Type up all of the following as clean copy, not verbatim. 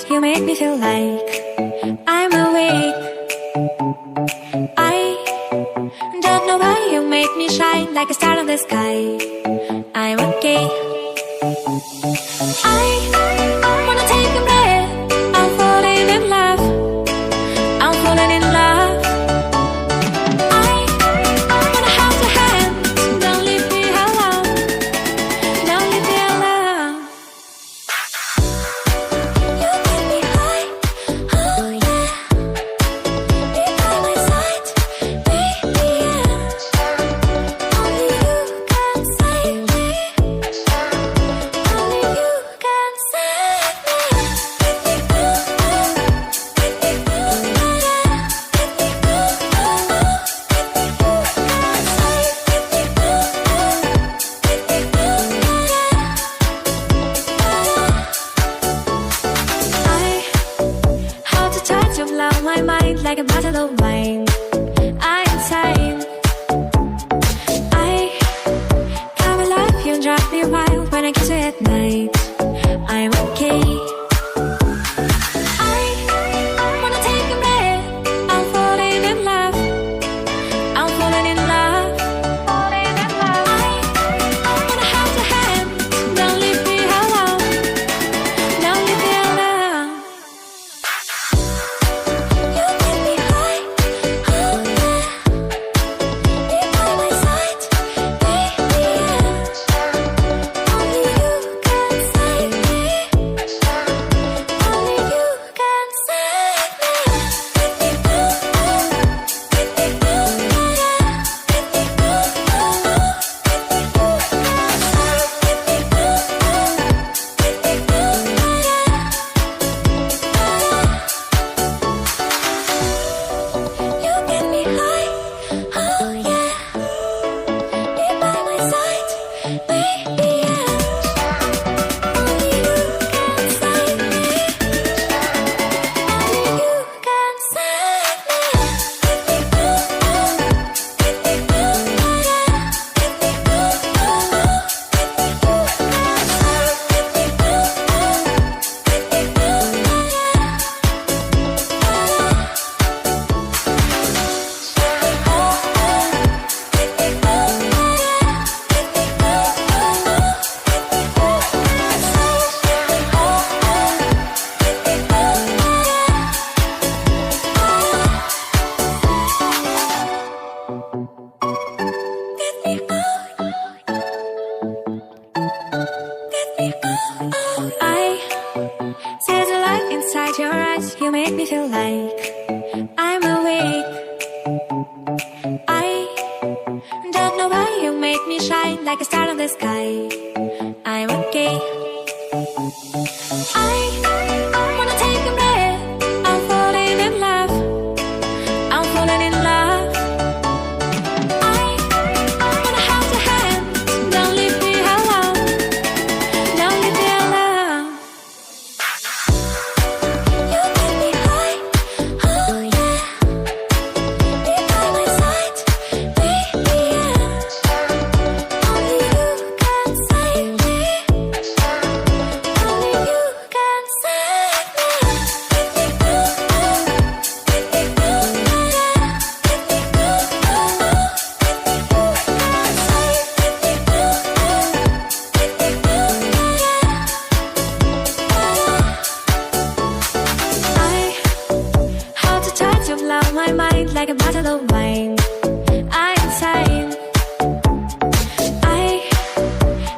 you make me feel like I'm awake. I don't know why you make me shine like a star in the sky. I'm okay. I wanna take a breath. I'm falling in love. I'm falling in love. I wanna hold your hand. Don't leave me alone. Don't leave me alone. You get me high, oh yeah. Be by my side, baby, yeah. Only you can save me. Only you can save me. How to touch of love, my mind like a bottle of wine. I'm insane. I come alive, you drive me wild when I kiss you at night. I'm okay. I wanna take a breath. I'm falling in love. I'm falling in love. Falling in love. I wanna hold your hand. Don't leave me alone. Don't leave me alone. You get me high, oh yeah. Be by my side, baby, yeah. Only you can save me. Only you can save me. You get me high, oh yeah. Be by my side, baby, yeah. Only you can save me. Only you can save me. I see the light inside your eyes. You make me feel like I'm awake. I don't know why you make me shine like a star in the sky. I'm okay. I wanna take a breath. I'm falling in love. I'm falling in love. I wanna hold your hand. Don't leave me alone. Don't leave me alone. You get me high, oh yeah. Be by my side, baby, yeah. Only you can save me. Only you can save me. How to touch of love, my mind like a bottle of wine. I'm insane. I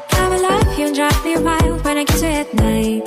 come alive, you drive me wild when I kiss you at night.